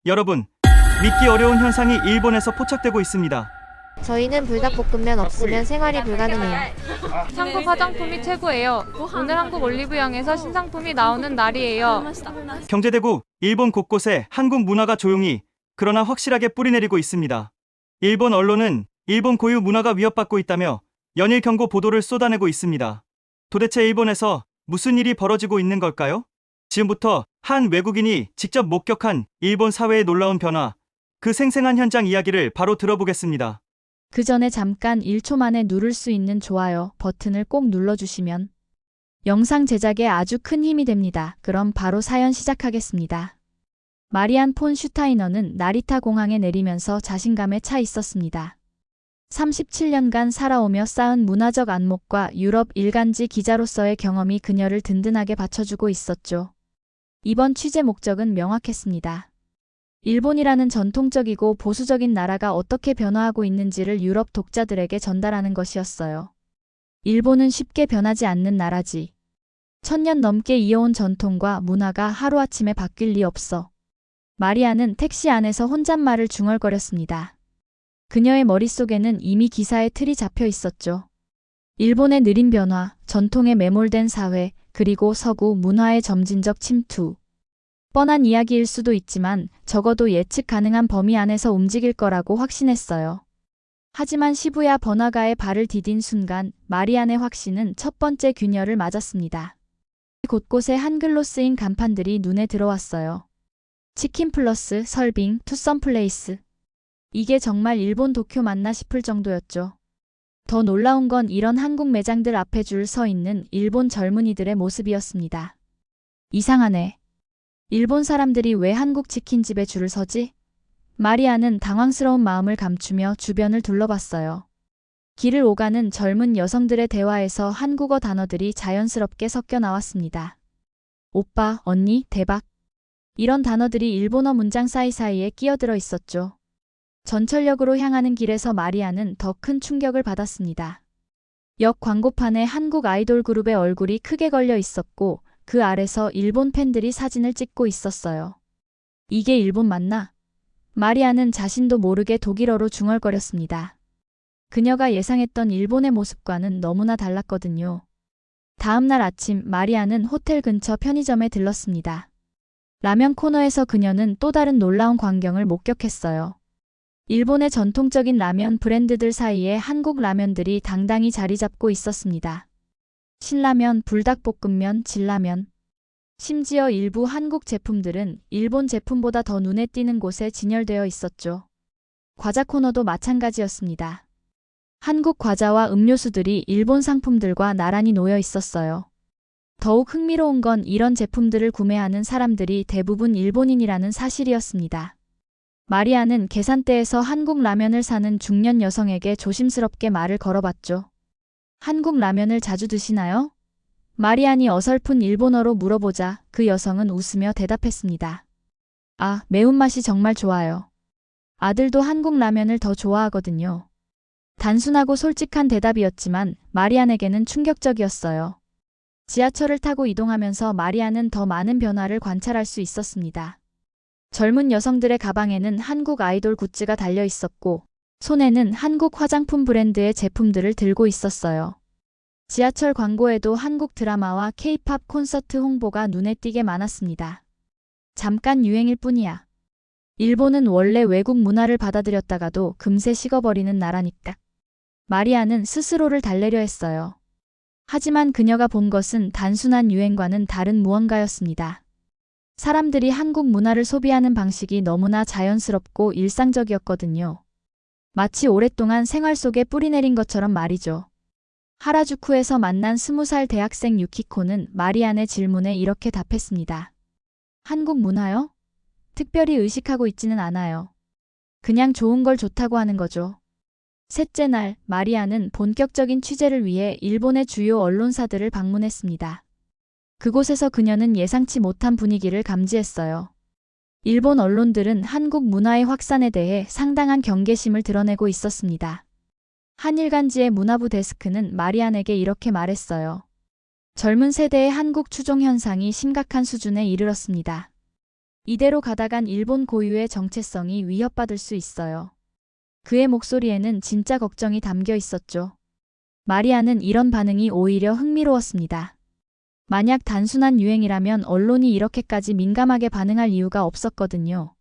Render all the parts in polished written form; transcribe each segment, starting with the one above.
여러분, 믿기 어려운 현상이 일본에서 포착되고 있습니다. 저희는 불닭볶음면 없으면 생활이 불가능해요. 한국 화장품이 최고예요. 오늘 한국 올리브영에서 신상품이 나오는 날이에요. 경제대국, 일본 곳곳에 한국 문화가 조용히, 그러나 확실하게 뿌리내리고 있습니다. 일본 언론은 일본 고유 문화가 위협받고 있다며 연일 경고 보도를 쏟아내고 있습니다. 도대체 일본에서 무슨 일이 벌어지고 있는 걸까요? 지금부터 한 외국인이 직접 목격한 일본 사회의 놀라운 변화, 그 생생한 현장 이야기를 바로 들어보겠습니다. 그 전에 잠깐 1초 만에 누를 수 있는 좋아요 버튼을 꼭 눌러주시면 영상 제작에 아주 큰 힘이 됩니다. 그럼 바로 사연 시작하겠습니다. 마리안 폰 슈타이너는 나리타 공항에 내리면서 자신감에 차 있었습니다. 37년간 살아오며 쌓은 문화적 안목과 유럽 일간지 기자로서의 경험이 그녀를 든든하게 받쳐주고 있었죠. 이번 취재 목적은 명확했습니다. 일본이라는 전통적이고 보수적인 나라가 어떻게 변화하고 있는지를 유럽 독자들에게 전달하는 것이었어요. 일본은 쉽게 변하지 않는 나라지. 1000년 넘게 이어온 전통과 문화가 하루아침에 바뀔 리 없어. 마리아는 택시 안에서 혼잣말을 중얼거렸습니다. 그녀의 머릿속에는 이미 기사의 틀이 잡혀 있었죠. 일본의 느린 변화, 전통에 매몰된 사회, 그리고 서구 문화의 점진적 침투. 뻔한 이야기일 수도 있지만 적어도 예측 가능한 범위 안에서 움직일 거라고 확신했어요. 하지만 시부야 번화가에 발을 디딘 순간 마리안의 확신은 첫 번째 균열을 맞았습니다. 곳곳에 한글로 쓰인 간판들이 눈에 들어왔어요. 치킨 플러스, 설빙, 투썸 플레이스. 이게 정말 일본 도쿄 맞나 싶을 정도였죠. 더 놀라운 건 이런 한국 매장들 앞에 줄 서 있는 일본 젊은이들의 모습이었습니다. 이상하네. 일본 사람들이 왜 한국 치킨집에 줄을 서지? 마리아는 당황스러운 마음을 감추며 주변을 둘러봤어요. 길을 오가는 젊은 여성들의 대화에서 한국어 단어들이 자연스럽게 섞여 나왔습니다. 오빠, 언니, 대박. 이런 단어들이 일본어 문장 사이사이에 끼어들어 있었죠. 전철역으로 향하는 길에서 마리아는 더 큰 충격을 받았습니다. 역 광고판에 한국 아이돌 그룹의 얼굴이 크게 걸려 있었고 그 아래서 일본 팬들이 사진을 찍고 있었어요. 이게 일본 맞나? 마리아는 자신도 모르게 독일어로 중얼거렸습니다. 그녀가 예상했던 일본의 모습과는 너무나 달랐거든요. 다음 날 아침 마리아는 호텔 근처 편의점에 들렀습니다. 라면 코너에서 그녀는 또 다른 놀라운 광경을 목격했어요. 일본의 전통적인 라면 브랜드들 사이에 한국 라면들이 당당히 자리 잡고 있었습니다. 신라면, 불닭볶음면, 진라면. 심지어 일부 한국 제품들은 일본 제품보다 더 눈에 띄는 곳에 진열되어 있었죠. 과자 코너도 마찬가지였습니다. 한국 과자와 음료수들이 일본 상품들과 나란히 놓여 있었어요. 더욱 흥미로운 건 이런 제품들을 구매하는 사람들이 대부분 일본인이라는 사실이었습니다. 마리아는 계산대에서 한국 라면을 사는 중년 여성에게 조심스럽게 말을 걸어봤죠. 한국 라면을 자주 드시나요? 마리안이 어설픈 일본어로 물어보자 그 여성은 웃으며 대답했습니다. 아, 매운맛이 정말 좋아요. 아들도 한국 라면을 더 좋아하거든요. 단순하고 솔직한 대답이었지만 마리안에게는 충격적이었어요. 지하철을 타고 이동하면서 마리안은 더 많은 변화를 관찰할 수 있었습니다. 젊은 여성들의 가방에는 한국 아이돌 굿즈가 달려 있었고 손에는 한국 화장품 브랜드의 제품들을 들고 있었어요. 지하철 광고에도 한국 드라마와 K-팝 콘서트 홍보가 눈에 띄게 많았습니다. 잠깐 유행일 뿐이야. 일본은 원래 외국 문화를 받아들였다가도 금세 식어버리는 나라니까. 마리아는 스스로를 달래려 했어요. 하지만 그녀가 본 것은 단순한 유행과는 다른 무언가였습니다. 사람들이 한국 문화를 소비하는 방식이 너무나 자연스럽고 일상적이었거든요. 마치 오랫동안 생활 속에 뿌리내린 것처럼 말이죠. 하라주쿠에서 만난 20살 대학생 유키코는 마리안의 질문에 이렇게 답했습니다. 한국 문화요? 특별히 의식하고 있지는 않아요. 그냥 좋은 걸 좋다고 하는 거죠. 셋째 날, 마리아는 본격적인 취재를 위해 일본의 주요 언론사들을 방문했습니다. 그곳에서 그녀는 예상치 못한 분위기를 감지했어요. 일본 언론들은 한국 문화의 확산에 대해 상당한 경계심을 드러내고 있었습니다. 한일간지의 문화부 데스크는 마리안에게 이렇게 말했어요. 젊은 세대의 한국 추종 현상이 심각한 수준에 이르렀습니다. 이대로 가다간 일본 고유의 정체성이 위협받을 수 있어요. 그의 목소리에는 진짜 걱정이 담겨 있었죠. 마리아는 이런 반응이 오히려 흥미로웠습니다. 만약 단순한 유행이라면 언론이 이렇게까지 민감하게 반응할 이유가 없었거든요.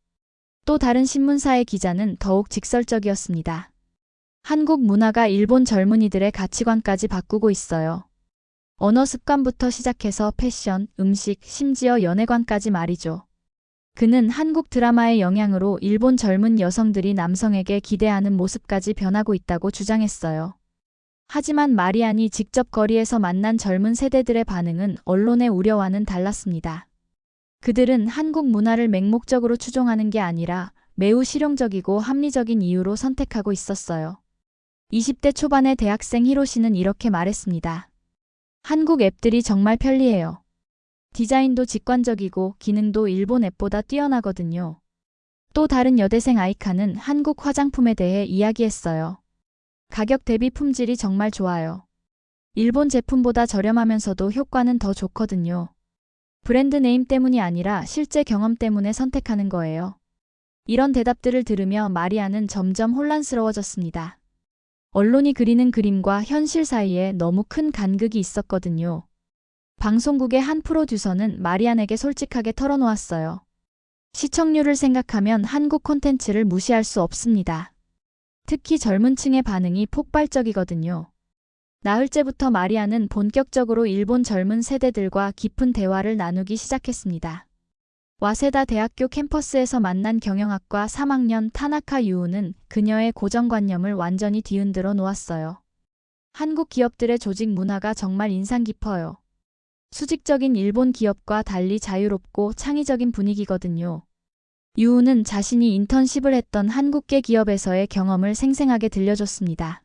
또 다른 신문사의 기자는 더욱 직설적이었습니다. 한국 문화가 일본 젊은이들의 가치관까지 바꾸고 있어요. 언어 습관부터 시작해서 패션, 음식, 심지어 연애관까지 말이죠. 그는 한국 드라마의 영향으로 일본 젊은 여성들이 남성에게 기대하는 모습까지 변하고 있다고 주장했어요. 하지만 마리안이 직접 거리에서 만난 젊은 세대들의 반응은 언론의 우려와는 달랐습니다. 그들은 한국 문화를 맹목적으로 추종하는 게 아니라 매우 실용적이고 합리적인 이유로 선택하고 있었어요. 20대 초반의 대학생 히로시는 이렇게 말했습니다. 한국 앱들이 정말 편리해요. 디자인도 직관적이고 기능도 일본 앱보다 뛰어나거든요. 또 다른 여대생 아이카는 한국 화장품에 대해 이야기했어요. 가격 대비 품질이 정말 좋아요. 일본 제품보다 저렴하면서도 효과는 더 좋거든요. 브랜드 네임 때문이 아니라 실제 경험 때문에 선택하는 거예요. 이런 대답들을 들으며 마리아는 점점 혼란스러워졌습니다. 언론이 그리는 그림과 현실 사이에 너무 큰 간극이 있었거든요. 방송국의 한 프로듀서는 마리안에게 솔직하게 털어놓았어요. 시청률을 생각하면 한국 콘텐츠를 무시할 수 없습니다. 특히 젊은 층의 반응이 폭발적이거든요. 나흘째부터 마리안은 본격적으로 일본 젊은 세대들과 깊은 대화를 나누기 시작했습니다. 와세다 대학교 캠퍼스에서 만난 경영학과 3학년 타나카 유우는 그녀의 고정관념을 완전히 뒤흔들어 놓았어요. 한국 기업들의 조직 문화가 정말 인상 깊어요. 수직적인 일본 기업과 달리 자유롭고 창의적인 분위기거든요. 유우는 자신이 인턴십을 했던 한국계 기업에서의 경험을 생생하게 들려줬습니다.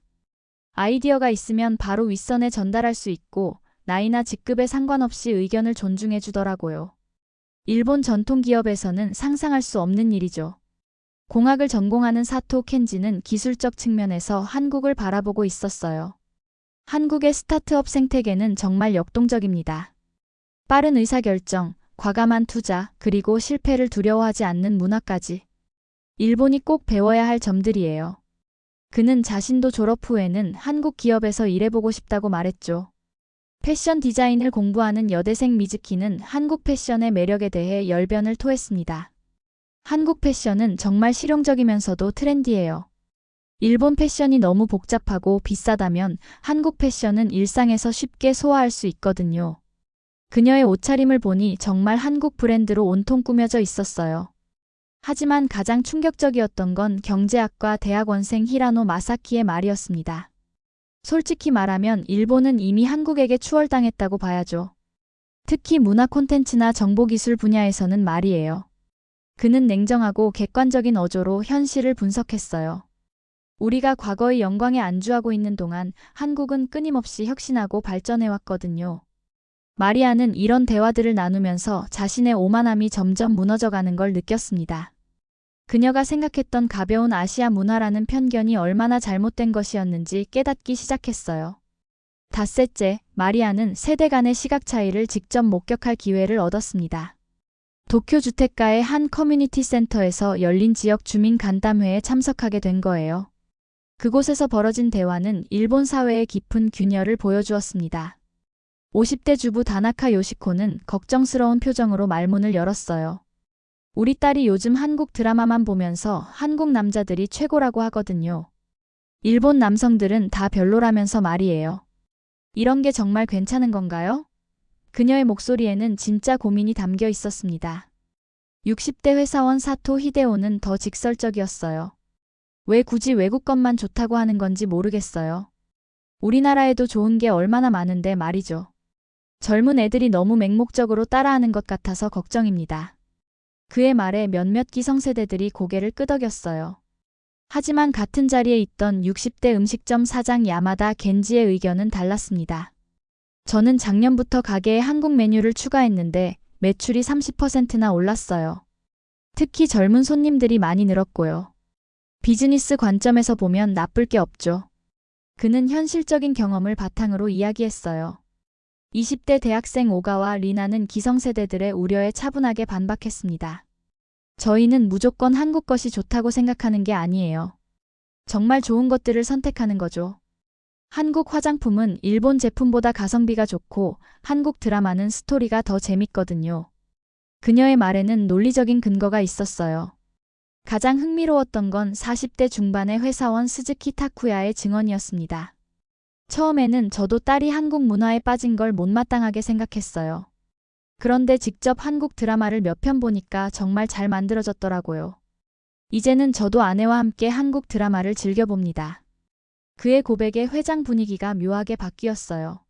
아이디어가 있으면 바로 윗선에 전달할 수 있고 나이나 직급에 상관없이 의견을 존중해 주더라고요. 일본 전통 기업에서는 상상할 수 없는 일이죠. 공학을 전공하는 사토 켄지는 기술적 측면에서 한국을 바라보고 있었어요. 한국의 스타트업 생태계는 정말 역동적입니다. 빠른 의사결정, 과감한 투자, 그리고 실패를 두려워하지 않는 문화까지. 일본이 꼭 배워야 할 점들이에요. 그는 자신도 졸업 후에는 한국 기업에서 일해보고 싶다고 말했죠. 패션 디자인을 공부하는 여대생 미즈키는 한국 패션의 매력에 대해 열변을 토했습니다. 한국 패션은 정말 실용적이면서도 트렌디해요. 일본 패션이 너무 복잡하고 비싸다면 한국 패션은 일상에서 쉽게 소화할 수 있거든요. 그녀의 옷차림을 보니 정말 한국 브랜드로 온통 꾸며져 있었어요. 하지만 가장 충격적이었던 건 경제학과 대학원생 히라노 마사키의 말이었습니다. 솔직히 말하면 일본은 이미 한국에게 추월당했다고 봐야죠. 특히 문화 콘텐츠나 정보기술 분야에서는 말이에요. 그는 냉정하고 객관적인 어조로 현실을 분석했어요. 우리가 과거의 영광에 안주하고 있는 동안 한국은 끊임없이 혁신하고 발전해왔거든요. 마리아는 이런 대화들을 나누면서 자신의 오만함이 점점 무너져가는 걸 느꼈습니다. 그녀가 생각했던 가벼운 아시아 문화라는 편견이 얼마나 잘못된 것이었는지 깨닫기 시작했어요. 닷새째, 마리아는 세대 간의 시각 차이를 직접 목격할 기회를 얻었습니다. 도쿄 주택가의 한 커뮤니티 센터에서 열린 지역 주민 간담회에 참석하게 된 거예요. 그곳에서 벌어진 대화는 일본 사회의 깊은 균열을 보여주었습니다. 50대 주부 다나카 요시코는 걱정스러운 표정으로 말문을 열었어요. 우리 딸이 요즘 한국 드라마만 보면서 한국 남자들이 최고라고 하거든요. 일본 남성들은 다 별로라면서 말이에요. 이런 게 정말 괜찮은 건가요? 그녀의 목소리에는 진짜 고민이 담겨 있었습니다. 60대 회사원 사토 히데오는 더 직설적이었어요. 왜 굳이 외국 것만 좋다고 하는 건지 모르겠어요. 우리나라에도 좋은 게 얼마나 많은데 말이죠. 젊은 애들이 너무 맹목적으로 따라하는 것 같아서 걱정입니다. 그의 말에 몇몇 기성세대들이 고개를 끄덕였어요. 하지만 같은 자리에 있던 60대 음식점 사장 야마다 겐지의 의견은 달랐습니다. 저는 작년부터 가게에 한국 메뉴를 추가했는데 매출이 30%나 올랐어요. 특히 젊은 손님들이 많이 늘었고요. 비즈니스 관점에서 보면 나쁠 게 없죠. 그는 현실적인 경험을 바탕으로 이야기했어요. 20대 대학생 오가와 리나는 기성세대들의 우려에 차분하게 반박했습니다. 저희는 무조건 한국 것이 좋다고 생각하는 게 아니에요. 정말 좋은 것들을 선택하는 거죠. 한국 화장품은 일본 제품보다 가성비가 좋고 한국 드라마는 스토리가 더 재밌거든요. 그녀의 말에는 논리적인 근거가 있었어요. 가장 흥미로웠던 건 40대 중반의 회사원 스즈키 타쿠야의 증언이었습니다. 처음에는 저도 딸이 한국 문화에 빠진 걸 못마땅하게 생각했어요. 그런데 직접 한국 드라마를 몇 편 보니까 정말 잘 만들어졌더라고요. 이제는 저도 아내와 함께 한국 드라마를 즐겨봅니다. 그의 고백에 회장 분위기가 묘하게 바뀌었어요.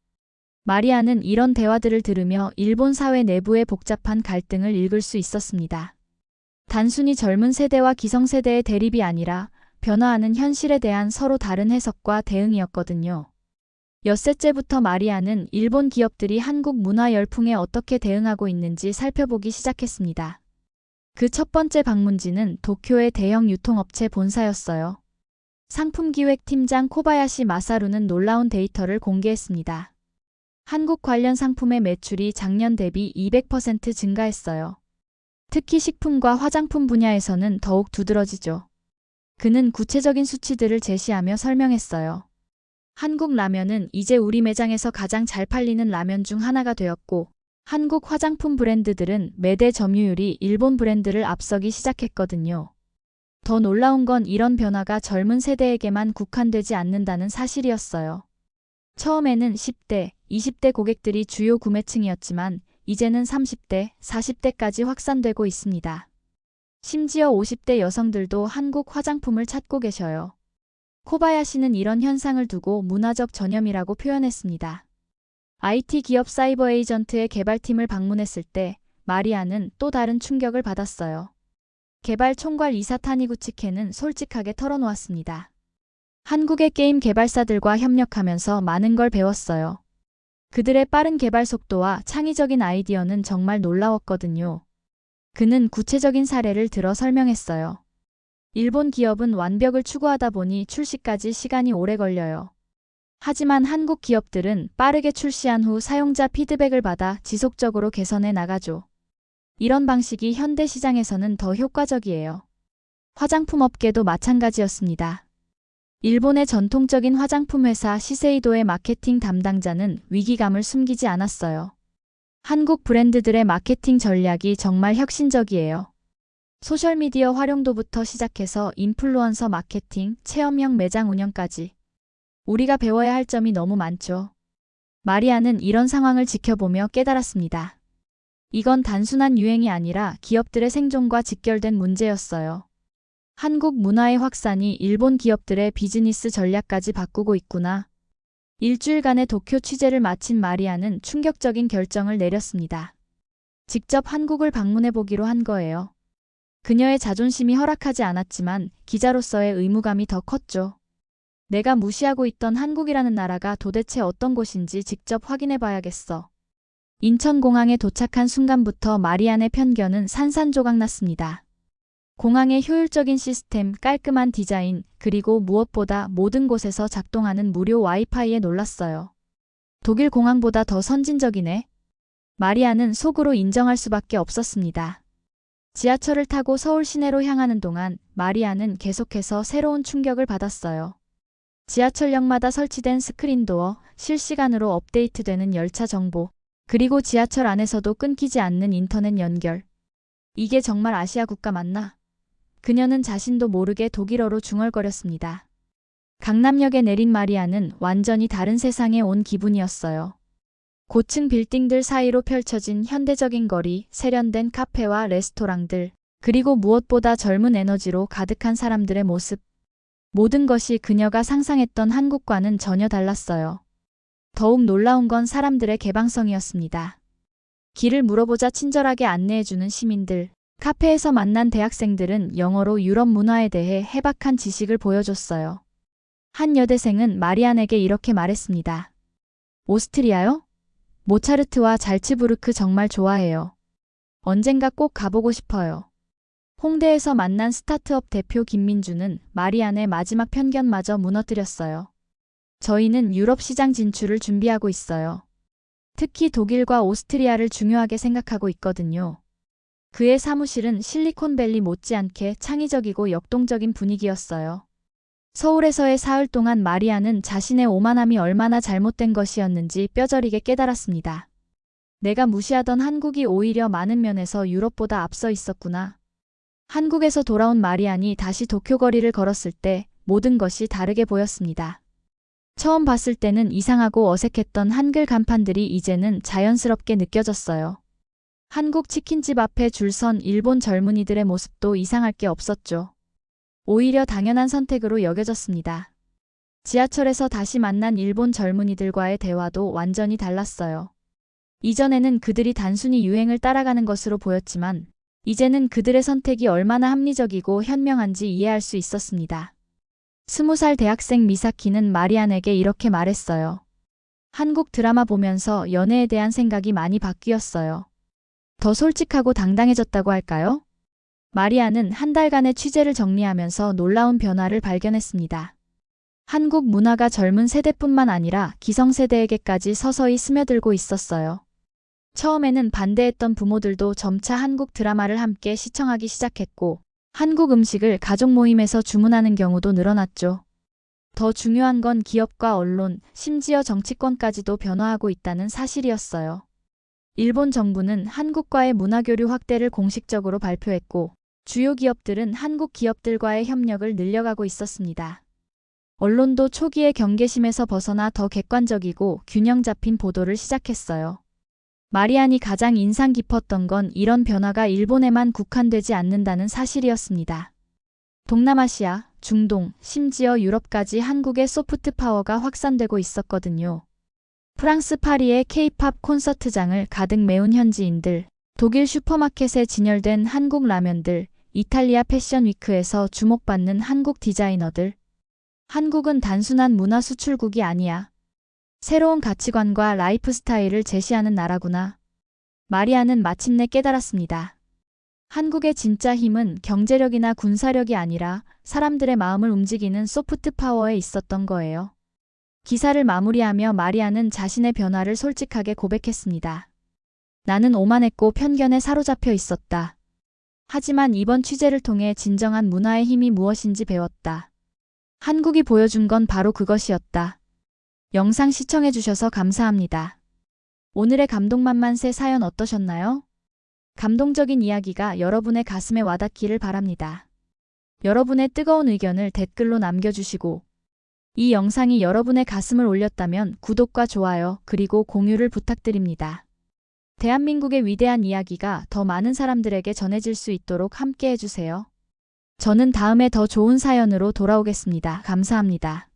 마리아는 이런 대화들을 들으며 일본 사회 내부의 복잡한 갈등을 읽을 수 있었습니다. 단순히 젊은 세대와 기성세대의 대립이 아니라 변화하는 현실에 대한 서로 다른 해석과 대응이었거든요. 엿새째부터 마리아는 일본 기업들이 한국 문화 열풍에 어떻게 대응하고 있는지 살펴보기 시작했습니다. 그 첫 번째 방문지는 도쿄의 대형 유통업체 본사였어요. 상품기획팀장 코바야시 마사루는 놀라운 데이터를 공개했습니다. 한국 관련 상품의 매출이 작년 대비 200% 증가했어요. 특히 식품과 화장품 분야에서는 더욱 두드러지죠. 그는 구체적인 수치들을 제시하며 설명했어요. 한국 라면은 이제 우리 매장에서 가장 잘 팔리는 라면 중 하나가 되었고, 한국 화장품 브랜드들은 매대 점유율이 일본 브랜드를 앞서기 시작했거든요. 더 놀라운 건 이런 변화가 젊은 세대에게만 국한되지 않는다는 사실이었어요. 처음에는 10대, 20대 고객들이 주요 구매층이었지만 이제는 30대, 40대까지 확산되고 있습니다. 심지어 50대 여성들도 한국 화장품을 찾고 계셔요. 코바야시는 이런 현상을 두고 문화적 전염이라고 표현했습니다. IT 기업 사이버 에이전트의 개발팀을 방문했을 때 마리아는 또 다른 충격을 받았어요. 개발 총괄 이사 타니구치케는 솔직하게 털어놓았습니다. 한국의 게임 개발사들과 협력하면서 많은 걸 배웠어요. 그들의 빠른 개발 속도와 창의적인 아이디어는 정말 놀라웠거든요. 그는 구체적인 사례를 들어 설명했어요. 일본 기업은 완벽을 추구하다 보니 출시까지 시간이 오래 걸려요. 하지만 한국 기업들은 빠르게 출시한 후 사용자 피드백을 받아 지속적으로 개선해 나가죠. 이런 방식이 현대 시장에서는 더 효과적이에요. 화장품 업계도 마찬가지였습니다. 일본의 전통적인 화장품 회사 시세이도의 마케팅 담당자는 위기감을 숨기지 않았어요. 한국 브랜드들의 마케팅 전략이 정말 혁신적이에요. 소셜미디어 활용도부터 시작해서 인플루언서 마케팅, 체험형 매장 운영까지. 우리가 배워야 할 점이 너무 많죠. 마리아는 이런 상황을 지켜보며 깨달았습니다. 이건 단순한 유행이 아니라 기업들의 생존과 직결된 문제였어요. 한국 문화의 확산이 일본 기업들의 비즈니스 전략까지 바꾸고 있구나. 일주일간의 도쿄 취재를 마친 마리아는 충격적인 결정을 내렸습니다. 직접 한국을 방문해보기로 한 거예요. 그녀의 자존심이 허락하지 않았지만 기자로서의 의무감이 더 컸죠. 내가 무시하고 있던 한국이라는 나라가 도대체 어떤 곳인지 직접 확인해봐야겠어. 인천공항에 도착한 순간부터 마리안의 편견은 산산조각났습니다. 공항의 효율적인 시스템, 깔끔한 디자인, 그리고 무엇보다 모든 곳에서 작동하는 무료 와이파이에 놀랐어요. 독일 공항보다 더 선진적이네. 마리아는 속으로 인정할 수밖에 없었습니다. 지하철을 타고 서울 시내로 향하는 동안 마리아는 계속해서 새로운 충격을 받았어요. 지하철역마다 설치된 스크린도어, 실시간으로 업데이트되는 열차 정보, 그리고 지하철 안에서도 끊기지 않는 인터넷 연결. 이게 정말 아시아 국가 맞나? 그녀는 자신도 모르게 독일어로 중얼거렸습니다. 강남역에 내린 마리아는 완전히 다른 세상에 온 기분이었어요. 고층 빌딩들 사이로 펼쳐진 현대적인 거리, 세련된 카페와 레스토랑들, 그리고 무엇보다 젊은 에너지로 가득한 사람들의 모습. 모든 것이 그녀가 상상했던 한국과는 전혀 달랐어요. 더욱 놀라운 건 사람들의 개방성이었습니다. 길을 물어보자 친절하게 안내해주는 시민들, 카페에서 만난 대학생들은 영어로 유럽 문화에 대해 해박한 지식을 보여줬어요. 한 여대생은 마리안에게 이렇게 말했습니다. 오스트리아요? 모차르트와 잘츠부르크 정말 좋아해요. 언젠가 꼭 가보고 싶어요. 홍대에서 만난 스타트업 대표 김민주는 마리안의 마지막 편견마저 무너뜨렸어요. 저희는 유럽 시장 진출을 준비하고 있어요. 특히 독일과 오스트리아를 중요하게 생각하고 있거든요. 그의 사무실은 실리콘밸리 못지않게 창의적이고 역동적인 분위기였어요. 서울에서의 사흘 동안 마리아는 자신의 오만함이 얼마나 잘못된 것이었는지 뼈저리게 깨달았습니다. 내가 무시하던 한국이 오히려 많은 면에서 유럽보다 앞서 있었구나. 한국에서 돌아온 마리안이 다시 도쿄 거리를 걸었을 때 모든 것이 다르게 보였습니다. 처음 봤을 때는 이상하고 어색했던 한글 간판들이 이제는 자연스럽게 느껴졌어요. 한국 치킨집 앞에 줄 선 일본 젊은이들의 모습도 이상할 게 없었죠. 오히려 당연한 선택으로 여겨졌습니다. 지하철에서 다시 만난 일본 젊은이들과의 대화도 완전히 달랐어요. 이전에는 그들이 단순히 유행을 따라가는 것으로 보였지만 이제는 그들의 선택이 얼마나 합리적이고 현명한지 이해할 수 있었습니다. 20살 대학생 미사키는 마리안에게 이렇게 말했어요. 한국 드라마 보면서 연애에 대한 생각이 많이 바뀌었어요. 더 솔직하고 당당해졌다고 할까요? 마리안은 한 달간의 취재를 정리하면서 놀라운 변화를 발견했습니다. 한국 문화가 젊은 세대뿐만 아니라 기성세대에게까지 서서히 스며들고 있었어요. 처음에는 반대했던 부모들도 점차 한국 드라마를 함께 시청하기 시작했고, 한국 음식을 가족 모임에서 주문하는 경우도 늘어났죠. 더 중요한 건 기업과 언론, 심지어 정치권까지도 변화하고 있다는 사실이었어요. 일본 정부는 한국과의 문화교류 확대를 공식적으로 발표했고, 주요 기업들은 한국 기업들과의 협력을 늘려가고 있었습니다. 언론도 초기의 경계심에서 벗어나 더 객관적이고 균형 잡힌 보도를 시작했어요. 마리안이 가장 인상 깊었던 건 이런 변화가 일본에만 국한되지 않는다는 사실이었습니다. 동남아시아, 중동, 심지어 유럽까지 한국의 소프트 파워가 확산되고 있었거든요. 프랑스 파리의 K-팝 콘서트장을 가득 메운 현지인들, 독일 슈퍼마켓에 진열된 한국 라면들, 이탈리아 패션 위크에서 주목받는 한국 디자이너들. 한국은 단순한 문화 수출국이 아니야. 새로운 가치관과 라이프 스타일을 제시하는 나라구나. 마리아는 마침내 깨달았습니다. 한국의 진짜 힘은 경제력이나 군사력이 아니라 사람들의 마음을 움직이는 소프트 파워에 있었던 거예요. 기사를 마무리하며 마리아는 자신의 변화를 솔직하게 고백했습니다. 나는 오만했고 편견에 사로잡혀 있었다. 하지만 이번 취재를 통해 진정한 문화의 힘이 무엇인지 배웠다. 한국이 보여준 건 바로 그것이었다. 영상 시청해주셔서 감사합니다. 오늘의 감동만만세 사연 어떠셨나요? 감동적인 이야기가 여러분의 가슴에 와닿기를 바랍니다. 여러분의 뜨거운 의견을 댓글로 남겨주시고 이 영상이 여러분의 가슴을 올렸다면 구독과 좋아요 그리고 공유를 부탁드립니다. 대한민국의 위대한 이야기가 더 많은 사람들에게 전해질 수 있도록 함께 해주세요. 저는 다음에 더 좋은 사연으로 돌아오겠습니다. 감사합니다.